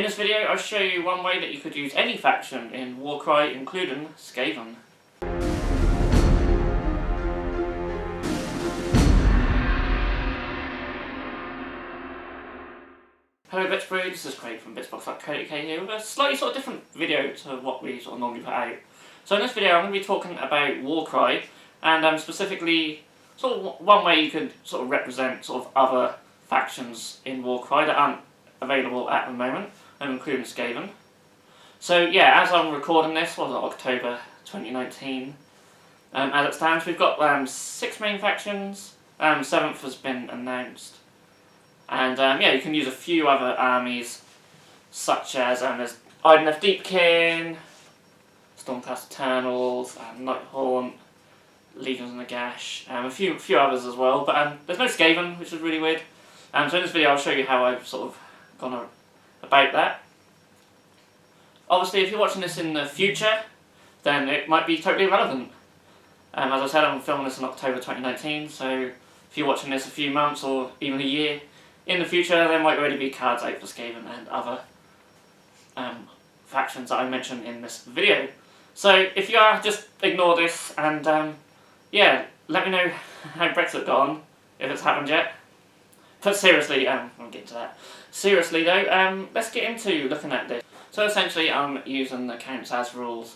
this video I'll show you one way that you could use any faction in Warcry, including Skaven. Hello Bitsbrew, this is Craig from Bitsbox.co.uk here with a slightly sort of different video to what we sort of normally put out. So in this video I'm going to be talking about Warcry, and specifically sort of one way you could sort of represent sort of other factions in Warcry that aren't available at the moment, including Skaven. So yeah, as I'm recording this, October 2019, as it stands we've got 6 main factions, 7th has been announced. And yeah, you can use a few other armies, such as there's Idoneth Deepkin, Stormcast Eternals, Nighthaunt, Legions of Nagash, a few others as well. But there's no Skaven, which is really weird. So in this video I'll show you how I've sort of gone about that. Obviously, if you're watching this in the future, then it might be totally irrelevant. As I said, I'm filming this in October 2019, so if you're watching this a few months or even a year in the future, there might already be cards out for Skaven and other factions that I mentioned in this video. So if you are, just ignore this and yeah, let me know how Brexit got on, if it's happened yet. But seriously, I'll get to that. Seriously though, let's get into looking at this. So essentially I'm using the counts as rules,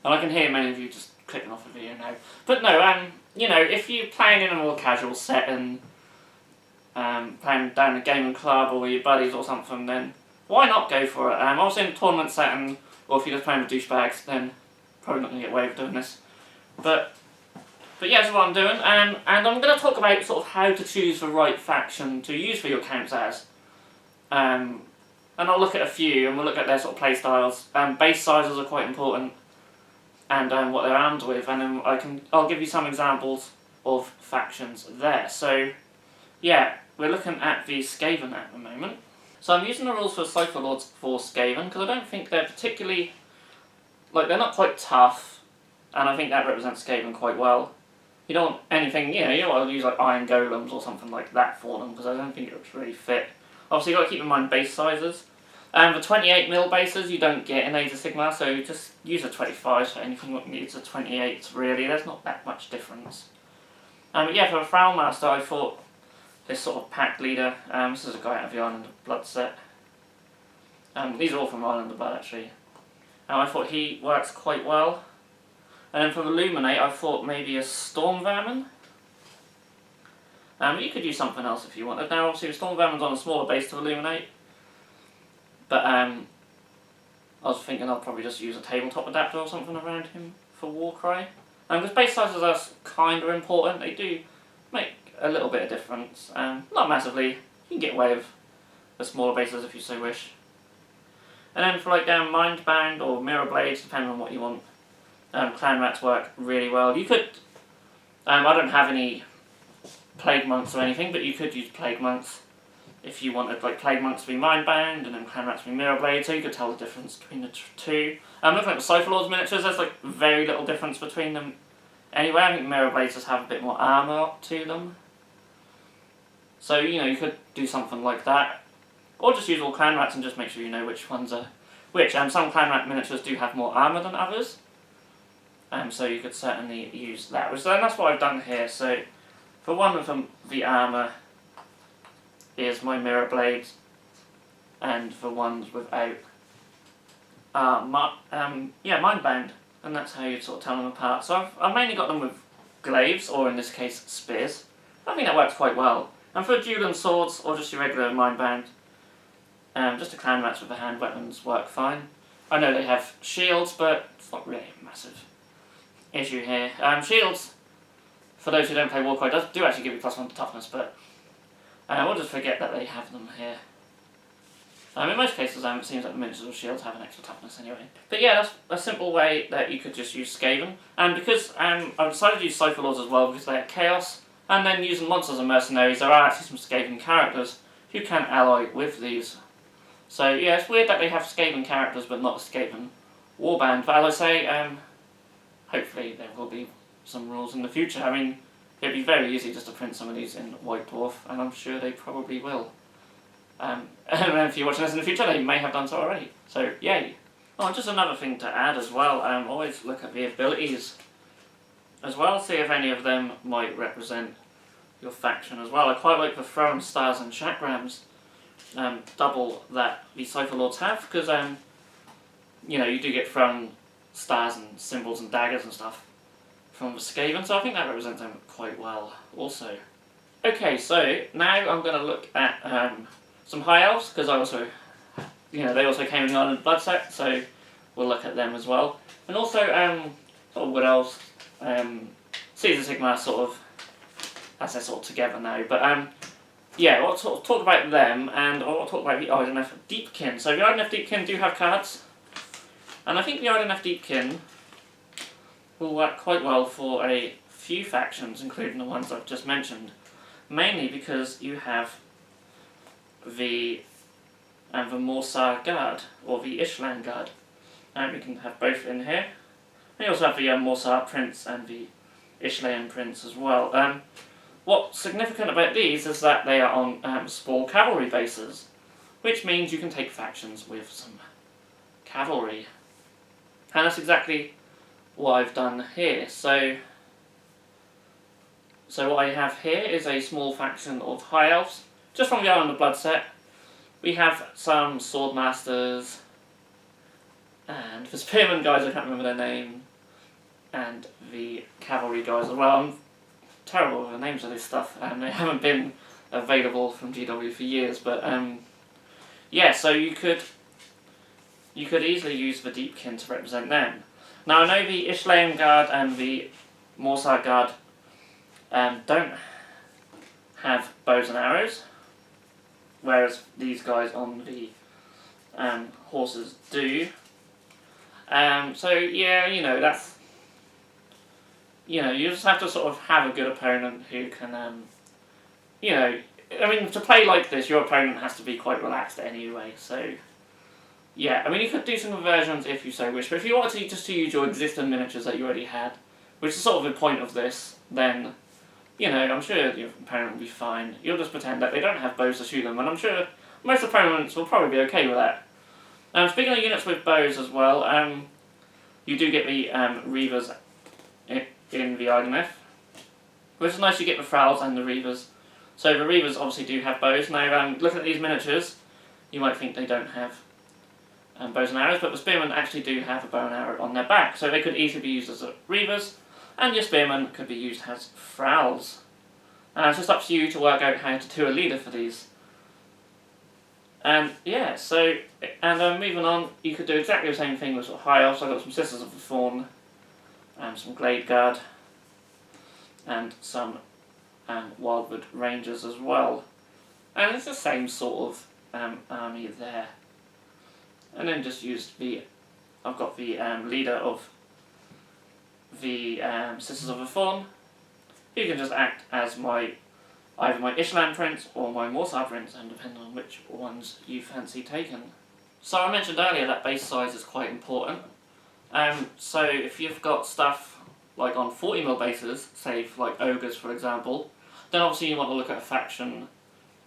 and I can hear many of you just clicking off the video now. But no, you know, if you're playing in a more casual setting, playing down a gaming club or with your buddies or something, then why not go for it? Obviously in a tournament setting, or if you're just playing with douchebags, then probably not going to get away with doing this. But yeah, that's what I'm doing, and I'm going to talk about sort of how to choose the right faction to use for your counts as. And I'll look at a few, and we'll look at their sort of play styles. Base sizes are quite important, and what they're armed with, and then I'll give you some examples of factions there. So yeah, we're looking at the Skaven at the moment. So I'm using the rules for Cypher Lords for Skaven because I don't think they're particularly, like, they're not quite tough, and I think that represents Skaven quite well. You don't want anything, you don't want to use like Iron Golems or something like that for them because I don't think it would really fit. Obviously you've got to keep in mind base sizes. The 28mm bases you don't get in Age of Sigmar, so just use a 25 for anything that needs a 28 really, there's not that much difference. But yeah, for a Thrallmaster I thought this sort of pack leader, this is a guy out of the Island of Blood set. These are all from Island of Blood actually. I thought he works quite well. And then for the Illuminate I thought maybe a Storm Vermin. You could use something else if you wanted. Now obviously the Storm Vermin's on a smaller base to Illuminate. But I was thinking I'll probably just use a tabletop adapter or something around him for Warcry. Because base sizes are kind of important, they do make a little bit of difference. Not massively, you can get away with the smaller bases if you so wish. And then for like Mindbound or Mirror Blades, depending on what you want, Clan Rats work really well. You could, I don't have any Plague Monks or anything, but you could use Plague Monks if you wanted like Plague Monks to be Mindbound and then Clan Rats to be Mirror Blades, so you could tell the difference between the two. Looking at the Cypher Lords miniatures, there's like very little difference between them. Anyway, I think Mirror Blades just have a bit more armour to them. So, you could do something like that. Or just use all Clan Rats and just make sure you know which ones are which. Some Clan Rat miniatures do have more armour than others. So you could certainly use that. So that's what I've done here. So for one of them, the armour is my Mirror Blades. And for ones without Mindbound. And that's how you sort of tell them apart. So I've mainly got them with glaives, or in this case, spears. I think that works quite well. And for dueling swords, or just your regular Mindbound, just a Clan Rats with the hand weapons work fine. I know they have shields, but it's not really a massive issue here. Shields, for those who don't play Warcry, do actually give you +1 to toughness, but we'll just forget that they have them here. In most cases, it seems like the miniatures of shields have an extra toughness anyway. But yeah, that's a simple way that you could just use Skaven. And because I've decided to use Cypher Lords as well because they are chaos, and then using monsters and mercenaries, there are actually some Skaven characters who can ally with these. So yeah, it's weird that they have Skaven characters but not a Skaven warband. But as I say, hopefully there will be some rules in the future. I mean, it'd be very easy just to print some of these in White Dwarf, and I'm sure they probably will. And if you're watching this in the future, they may have done so already. So, yay. Oh, just another thing to add as well, always look at the abilities as well, see if any of them might represent your faction as well. I quite like the throne stars and chakrams, double that the Cypher Lords have, because you know, you do get thrown stars and symbols and daggers and stuff from the Skaven, so I think that represents them quite well also. Okay, so now I'm going to look at some High Elves, because I also, you know, they also came in the Island Blood set, so we'll look at them as well. And also, sort of Wood Elves, Caesar Sigmar sort of, as they're sort of together now, but yeah, I'll talk about them, and I'll talk about the Idoneth Deepkin. So the Idoneth Deepkin do have cards, and I think the Idoneth Deepkin will work quite well for a few factions, including the ones I've just mentioned. Mainly because you have the Morsar Guard, or the Ishlan Guard. And we can have both in here. And you also have the Morsar Prince and the Ishlayan Prince as well. What's significant about these is that they are on small cavalry bases, which means you can take factions with some cavalry. And that's exactly what I've done here. So what I have here is a small faction of High Elves, just from the Island of Blood set. We have some Swordmasters, and the Spearman guys, I can't remember their name, and the Cavalry guys as well. I'm terrible with the names of this stuff, and they haven't been available from GW for years, but yeah, so you could easily use the Deepkin to represent them. Now I know the Ishlayan Guard and the Morsar Guard don't have bows and arrows, whereas these guys on the horses do. So yeah, you know, that's, you know, you just have to sort of have a good opponent who can, you know, I mean, to play like this, your opponent has to be quite relaxed anyway, so yeah, I mean, you could do some conversions if you so wish, but if you wanted to just to use your existing miniatures that you already had, which is sort of the point of this, then, you know, I'm sure your opponent will be fine. You'll just pretend that they don't have bows to shoot them, and I'm sure most opponents will probably be okay with that. Speaking of units with bows as well, you do get the Reavers in the Idoneth, which is nice. You get the Thralls and the Reavers. So the Reavers obviously do have bows. Now, looking at these miniatures, you might think they don't have bows and arrows, but the Spearmen actually do have a bow and arrow on their back, so they could easily be used as Reavers, and your Spearmen could be used as Thralls. It's just up to you to work out how to do a leader for these. And yeah, so, and moving on, you could do exactly the same thing with sort of High Elves. So I've got some Sisters of the Thorn, some Glade Guard, and some Wildwood Rangers as well. And it's the same sort of army there. And then just use the, I've got the leader of the Sisters of the Thorn, who can just act as either my Ishlan Prince or my Morsar Prince, and depending on which ones you fancy taking. So I mentioned earlier that base size is quite important. So if you've got stuff like on 40mm bases, say like Ogres for example, then obviously you want to look at a faction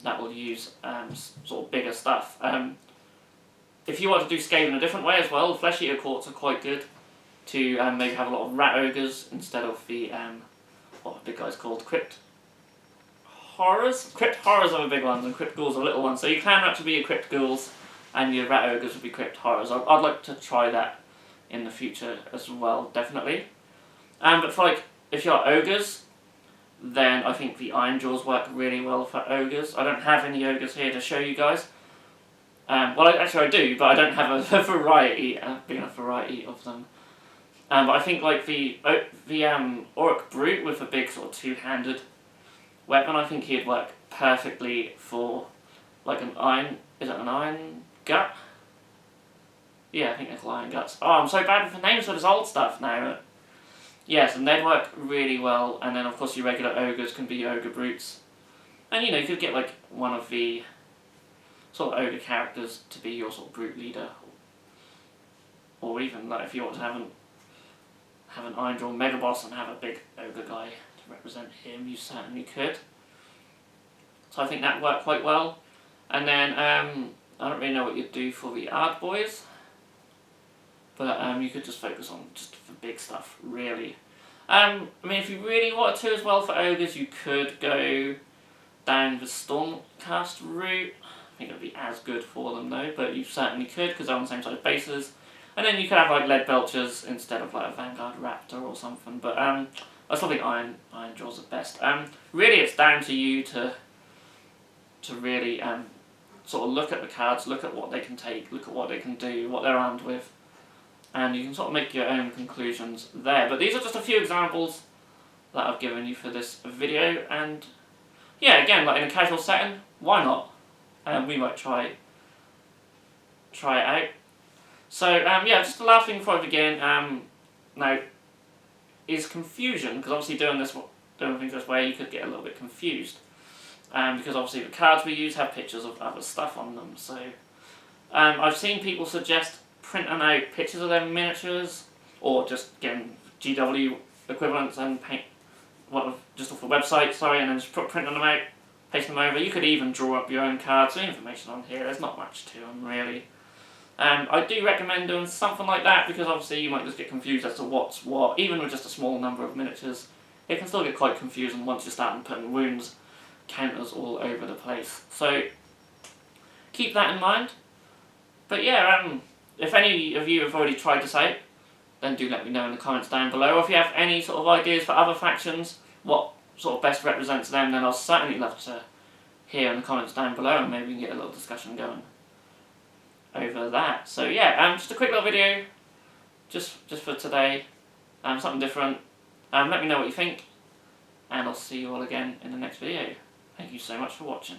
that will use sort of bigger stuff. If you want to do Skaven a different way as well, Flesh Eater Courts are quite good to maybe have a lot of Rat Ogres instead of the, what are the big guys called? Crypt Horrors? Crypt Horrors are the big ones and Crypt Ghouls are the little ones. So you can actually be your Crypt Ghouls and your Rat Ogres would be Crypt Horrors. I'd like to try that in the future as well, definitely. But for like, if you're Ogres, then I think the Iron Jaws work really well for Ogres. I don't have any Ogres here to show you guys. Well, actually I do, but I don't have a variety, big enough variety of them. But I think like the Orc Brute with a big sort of two-handed weapon, I think he'd work perfectly for like an iron, is it an iron gut? Yeah, I think they're iron guts. Oh, I'm so bad with the names for this old stuff now. Yes, and they'd work really well, and then of course your regular Ogres can be your Ogre Brutes. And you know, you could get like one of the sort of Ogre characters to be your sort of Brute leader. Or even like if you want to have an Iron Jaw Mega Boss and have a big Ogre guy to represent him, you certainly could. So I think that worked quite well. And then, I don't really know what you'd do for the Ard Boys. But you could just focus on just the big stuff, really. I mean, if you really wanted to as well for Ogres, you could go down the Stormcast route. I think it would be as good for them though, but you certainly could because they're on the same side of bases. And then you could have like Lead Belchers instead of like a Vanguard Raptor or something. But I still think Iron Jaws are best. Really, it's down to you to really sort of look at the cards, look at what they can take, look at what they can do, what they're armed with. And you can sort of make your own conclusions there. But these are just a few examples that I've given you for this video. And yeah, again, like in a casual setting, why not? We might try it out. So yeah, just the last thing before I begin. Now, is confusion, because obviously doing things this way, you could get a little bit confused. Because obviously the cards we use have pictures of other stuff on them. So I've seen people suggest printing out pictures of their miniatures, or just getting GW equivalents and paint just off the website, and then just printing them out, pasting them over. You could even draw up your own cards. The information on here, there's not much to them really. I do recommend doing something like that because obviously you might just get confused as to what's what. Even with just a small number of miniatures, it can still get quite confusing once you start putting wounds counters all over the place. So keep that in mind. But yeah, if any of you have already tried this out, then do let me know in the comments down below. Or if you have any sort of ideas for other factions, what sort of best represents them, then I'll certainly love to hear in the comments down below, and maybe we can get a little discussion going over that. So yeah, just a quick little video, just for today, something different. Let me know what you think, and I'll see you all again in the next video. Thank you so much for watching.